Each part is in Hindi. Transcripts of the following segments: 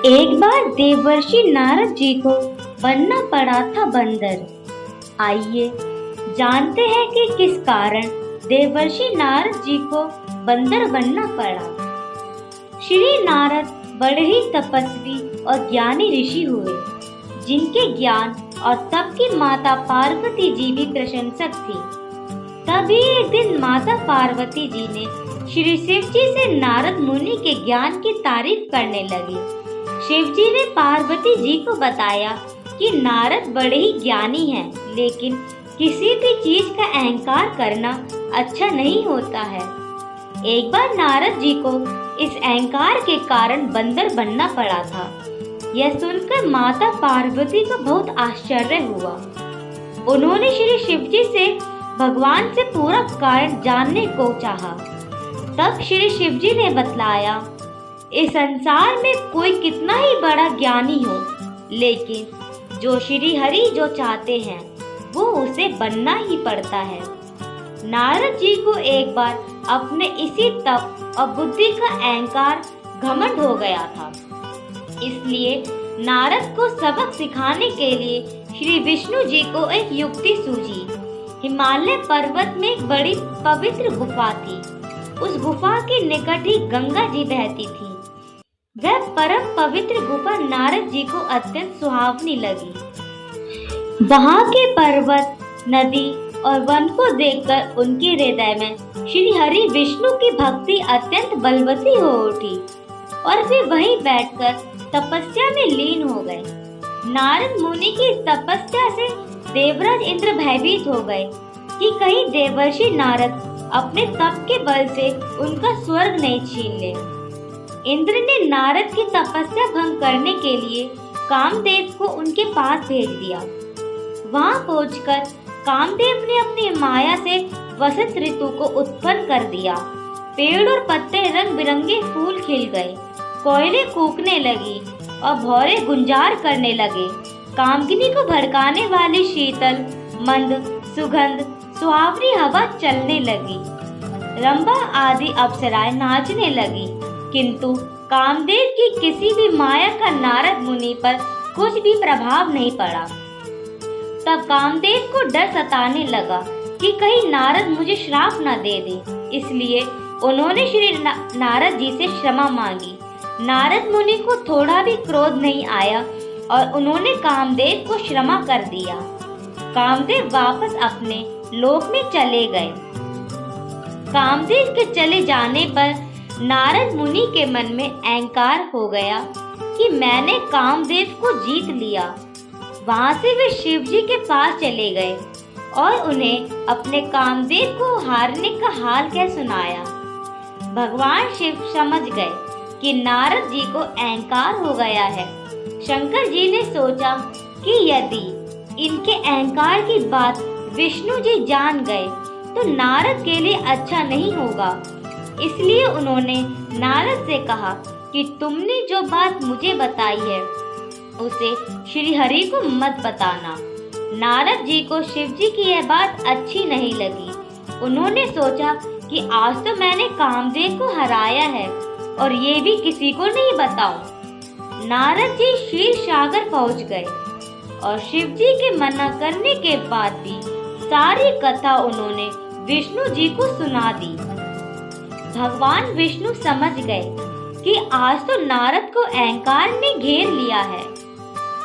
एक बार देवर्षि नारद जी को बनना पड़ा था बंदर। आइए जानते हैं कि किस कारण देवर्षि नारद जी को बंदर बनना पड़ा। श्री नारद बड़े ही तपस्वी और ज्ञानी ऋषि हुए, जिनके ज्ञान और तप की माता पार्वती जी भी प्रशंसक थी। तभी एक दिन माता पार्वती जी ने श्री शिव जी से नारद मुनि के ज्ञान की तारीफ करने लगी। शिव जी ने पार्वती जी को बताया कि नारद बड़े ही ज्ञानी हैं, लेकिन किसी भी चीज का अहंकार करना अच्छा नहीं होता है। एक बार नारद जी को इस अहंकार के कारण बंदर बनना पड़ा था। यह सुनकर माता पार्वती को बहुत आश्चर्य हुआ। उन्होंने श्री शिव जी से भगवान से पूरा कारण जानने को चाहा। तब श्री शिव जी ने बतलाया, इस संसार में कोई कितना ही बड़ा ज्ञानी हो, लेकिन जो श्री हरि जो चाहते हैं वो उसे बनना ही पड़ता है। नारद जी को एक बार अपने इसी तप और बुद्धि का अहंकार घमंड हो गया था। इसलिए नारद को सबक सिखाने के लिए श्री विष्णु जी को एक युक्ति सूझी। हिमालय पर्वत में एक बड़ी पवित्र गुफा थी। उस गुफा के निकट ही गंगा जी बहती थी। वह परम पवित्र गुफा नारद जी को अत्यंत सुहावनी लगी। वहां के पर्वत, नदी और वन को देखकर उनके हृदय में श्री हरि विष्णु की भक्ति अत्यंत बलवती हो उठी और वे वहीं बैठकर तपस्या में लीन हो गए। नारद मुनि की तपस्या से देवराज इंद्र भयभीत हो गए कि कहीं देवर्षि नारद अपने तप के बल से उनका स्वर्ग नहीं छीन ले। इंद्र ने नारद की तपस्या भंग करने के लिए कामदेव को उनके पास भेज दिया। वहां पहुंचकर कामदेव ने अपनी माया से वसंत ऋतु को उत्पन्न कर दिया। पेड़ और पत्ते रंग बिरंगे फूल खिल गए, कोयले कूकने लगी और भौरे गुंजार करने लगे। कामगिनी को भड़काने वाली शीतल, मंद, सुगंध, सुहावनी हवा चलने लगी। रंभा आदि अप्सराएं नाचने लगी, किंतु कामदेव की किसी भी माया का नारद मुनि पर कुछ भी प्रभाव नहीं पड़ा। तब कामदेव को डर सताने लगा कि कहीं नारद मुझे श्राप न दे दे, इसलिए उन्होंने श्री नारद जी से क्षमा मांगी। नारद मुनि को थोड़ा भी क्रोध नहीं आया और उन्होंने कामदेव को क्षमा कर दिया। कामदेव वापस अपने लोक में चले गए। कामदेव के चले जाने पर नारद मुनि के मन में अहंकार हो गया कि मैंने कामदेव को जीत लिया। वहां से वे शिव जी के पास चले गए और उन्हें अपने कामदेव को हारने का हाल कह सुनाया। भगवान शिव समझ गए कि नारद जी को अहंकार हो गया है। शंकर जी ने सोचा कि यदि इनके अहंकार की बात विष्णु जी जान गए तो नारद के लिए अच्छा नहीं होगा। इसलिए उन्होंने नारद से कहा कि तुमने जो बात मुझे बताई है उसे श्री हरि को मत बताना। नारद जी को शिव जी की यह बात अच्छी नहीं लगी। उन्होंने सोचा कि आज तो मैंने कामदेव को हराया है और ये भी किसी को नहीं बताऊं। नारद जी क्षीर सागर पहुंच गए और शिव जी के मना करने के बाद भी सारी कथा उन्होंने विष्णु जी को सुना दी। भगवान विष्णु समझ गए कि आज तो नारद को अहंकार ने घेर लिया है।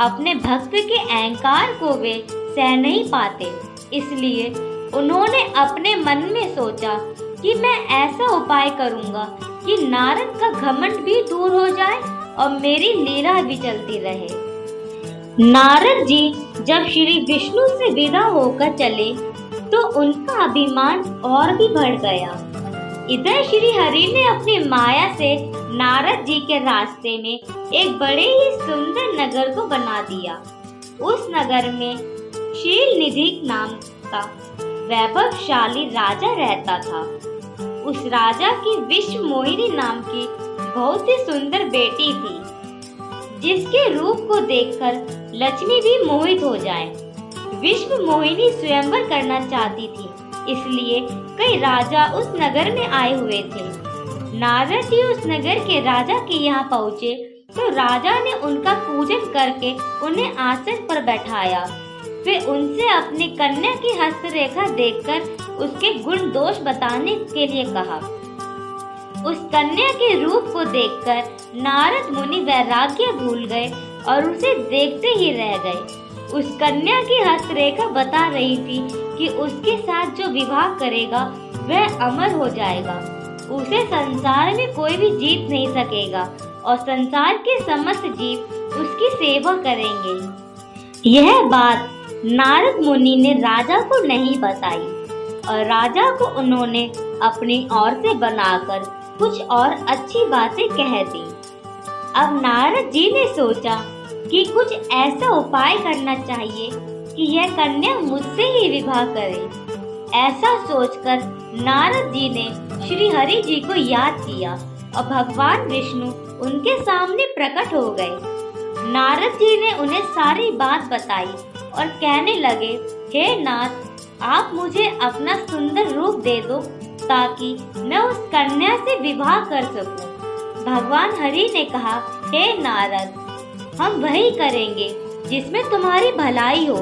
अपने भक्त के अहंकार को वे सह नहीं पाते, इसलिए उन्होंने अपने मन में सोचा कि मैं ऐसा उपाय करूंगा कि नारद का घमंड भी दूर हो जाए और मेरी लीला भी चलती रहे। नारद जी जब श्री विष्णु से विदा होकर चले तो उनका अभिमान और भी बढ़ गया। इधर श्री हरि ने अपनी माया से नारद जी के रास्ते में एक बड़े ही सुंदर नगर को बना दिया। उस नगर में शील निधि नाम का वैभवशाली राजा रहता था। उस राजा की विश्व मोहिनी नाम की बहुत ही सुंदर बेटी थी, जिसके रूप को देखकर लक्ष्मी भी मोहित हो जाए। विश्व मोहिनी स्वयंवर करना चाहती थी, इसलिए कई राजा उस नगर में आए हुए थे। नारद जी उस नगर के राजा के यहाँ पहुँचे तो राजा ने उनका पूजन करके उन्हें आसन पर बैठाया। फिर उनसे अपनी कन्या की हस्तरेखा देखकर उसके गुण दोष बताने के लिए कहा। उस कन्या के रूप को देखकर नारद मुनि वैराग्य भूल गए और उसे देखते ही रह गए। उस कन्या की हस्तरेखा बता रही थी कि उसके साथ जो विवाह करेगा वह अमर हो जाएगा, उसे संसार में कोई भी जीत नहीं सकेगा और संसार के समस्त जीव उसकी सेवा करेंगे। यह बात नारद मुनि ने राजा को नहीं बताई और राजा को उन्होंने अपनी ओर से बनाकर कुछ और अच्छी बातें कह दी। अब नारद जी ने सोचा कि कुछ ऐसा उपाय करना चाहिए कि यह कन्या मुझसे ही विवाह करे। ऐसा सोचकर नारद जी ने श्री हरि जी को याद किया और भगवान विष्णु उनके सामने प्रकट हो गए। नारद जी ने उन्हें सारी बात बताई और कहने लगे, हे नाथ, आप मुझे अपना सुंदर रूप दे दो ताकि मैं उस कन्या से विवाह कर सकूं। भगवान हरि ने कहा, हे नारद, हम वही करेंगे जिसमें तुम्हारी भलाई हो।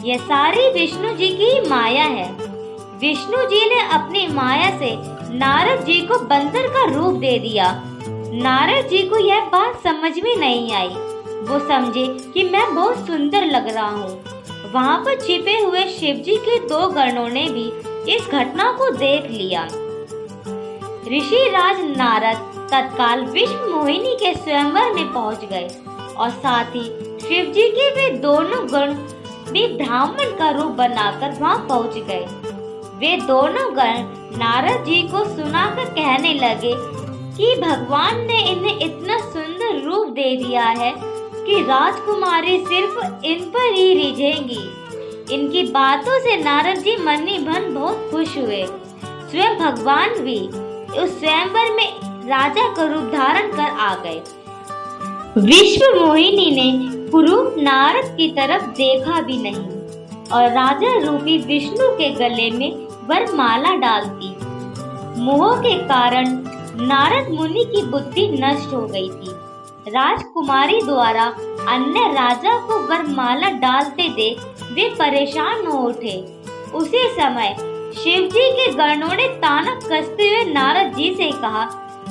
यह सारी विष्णु जी की माया है। विष्णु जी ने अपनी माया से नारद जी को बंदर का रूप दे दिया। नारद जी को यह बात समझ में नहीं आई। वो समझे कि मैं बहुत सुंदर लग रहा हूँ। वहाँ पर छिपे हुए शिव जी के 2 गणों ने भी इस घटना को देख लिया। ऋषि राज नारद तत्काल विश्व मोहिनी के स्वयंवर में पहुँच गए और साथ ही शिव जी के वे दोनों गण भी ब्राह्मण का रूप बनाकर वहाँ पहुँच गए। वे दोनों गण नारद जी को सुनाकर कहने लगे कि भगवान ने इन्हें इतना सुंदर रूप दे दिया है कि राजकुमारी सिर्फ इन पर ही रिझेंगी। इनकी बातों से नारद जी मन ही मन बहुत खुश हुए। स्वयं भगवान भी उस स्वयंवर में राजा का रूप धारण कर आ गए। विश्व मोहिनी ने कुरूप नारद की तरफ देखा भी नहीं और राजा रूपी विष्णु के गले में वरमाला डाल दी। मोह के कारण नारद मुनि की बुद्धि नष्ट हो गई थी। राजकुमारी द्वारा अन्य राजा को वरमाला डालते देख वे परेशान हो उठे। उसी समय शिव जी के गणों ने ताना कसते हुए नारद जी से कहा,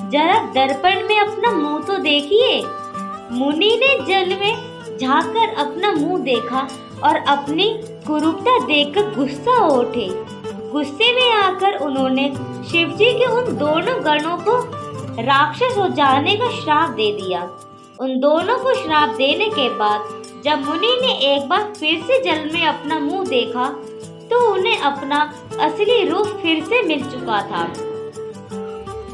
जरा दर्पण में अपना मुंह तो देखिए। मुनि ने जल में झांककर अपना मुंह देखा और अपनी कुरूपता देखकर गुस्सा हो उठे। गुस्से में आकर उन्होंने शिव जी के उन दोनों गणों को राक्षस हो जाने का श्राप दे दिया। उन दोनों को श्राप देने के बाद जब मुनि ने एक बार फिर से जल में अपना मुंह देखा तो उन्हें अपना असली रूप फिर से मिल चुका था।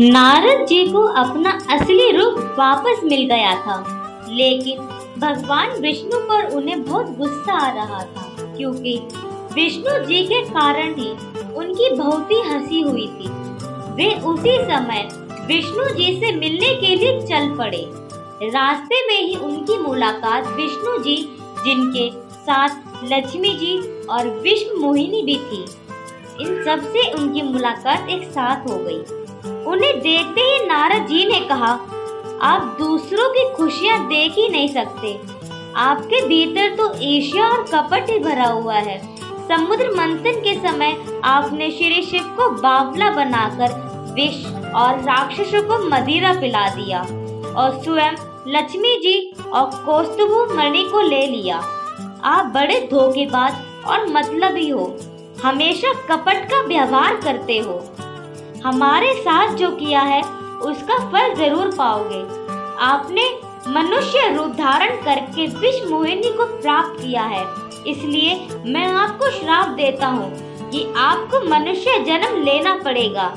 नारद जी को अपना असली रूप वापस मिल गया था, लेकिन भगवान विष्णु पर उन्हें बहुत गुस्सा आ रहा था क्योंकि विष्णु जी के कारण ही उनकी बहुत ही हंसी हुई थी। वे उसी समय विष्णु जी से मिलने के लिए चल पड़े। रास्ते में ही उनकी मुलाकात विष्णु जी, जिनके साथ लक्ष्मी जी और विश्व मोहिनी भी थी, इन सब से उनकी मुलाकात एक साथ हो गई। उन्हें देखते ही नारद जी ने कहा, आप दूसरों की खुशियां देख ही नहीं सकते। आपके भीतर तो ईर्ष्या और कपट ही भरा हुआ है। समुद्र मंथन के समय आपने श्री शिव को बावला बनाकर विष और राक्षसों को मदिरा पिला दिया और स्वयं लक्ष्मी जी और कौस्तुभ मणि को ले लिया। आप बड़े धोखेबाज और मतलबी हो, हमेशा कपट का व्यवहार करते हो। हमारे साथ जो किया है उसका फल जरूर पाओगे। आपने मनुष्य रूप धारण करके विश्व मोहिनी को प्राप्त किया है, इसलिए मैं आपको श्राप देता हूँ कि आपको मनुष्य जन्म लेना पड़ेगा।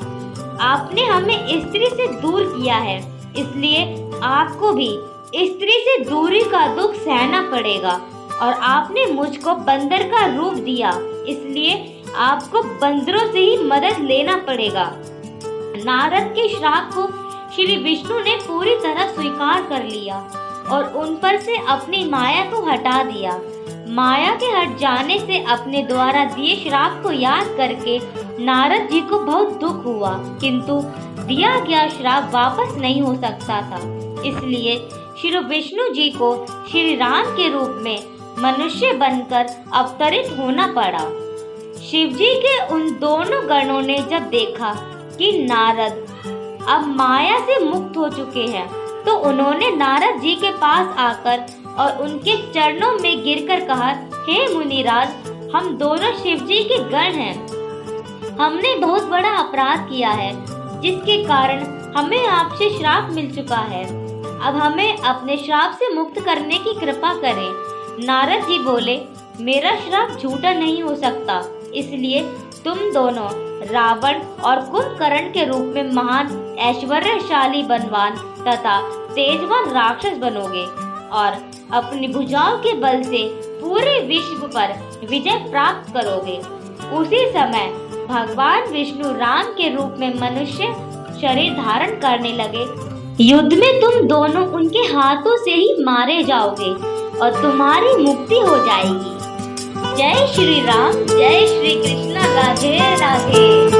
आपने हमें स्त्री से दूर किया है, इसलिए आपको भी स्त्री से दूरी का दुख सहना पड़ेगा। और आपने मुझको बंदर का रूप दिया, इसलिए आपको बंदरों से ही मदद लेना पड़ेगा। नारद के श्राप को श्री विष्णु ने पूरी तरह स्वीकार कर लिया और उन पर से अपनी माया को हटा दिया। माया के हट जाने से अपने द्वारा दिए श्राप को याद करके नारद जी को बहुत दुख हुआ, किंतु दिया गया श्राप वापस नहीं हो सकता था। इसलिए श्री विष्णु जी को श्री राम के रूप में मनुष्य बनकर अवतरित होना पड़ा। शिव जी के उन दोनों गणों ने जब देखा कि नारद अब माया से मुक्त हो चुके हैं, तो उन्होंने नारद जी के पास आकर और उनके चरणों में गिरकर कहा, हे मुनिराज, हम दोनों शिव जी के गण हैं। हमने बहुत बड़ा अपराध किया है, जिसके कारण हमें आपसे श्राप मिल चुका है। अब हमें अपने श्राप से मुक्त करने की कृपा करें। नारद जी बोले, मेरा श्राप झूठा नहीं हो सकता, इसलिए तुम दोनों रावण और कुंभकर्ण के रूप में महान ऐश्वर्यशाली बलवान तथा तेजवान राक्षस बनोगे और अपनी भुजाओं के बल से पूरे विश्व पर विजय प्राप्त करोगे। उसी समय भगवान विष्णु राम के रूप में मनुष्य शरीर धारण करने लगे। युद्ध में तुम दोनों उनके हाथों से ही मारे जाओगे और तुम्हारी मुक्ति हो जाएगी। जय श्री राम, जय श्री कृष्ण, राधे राधे।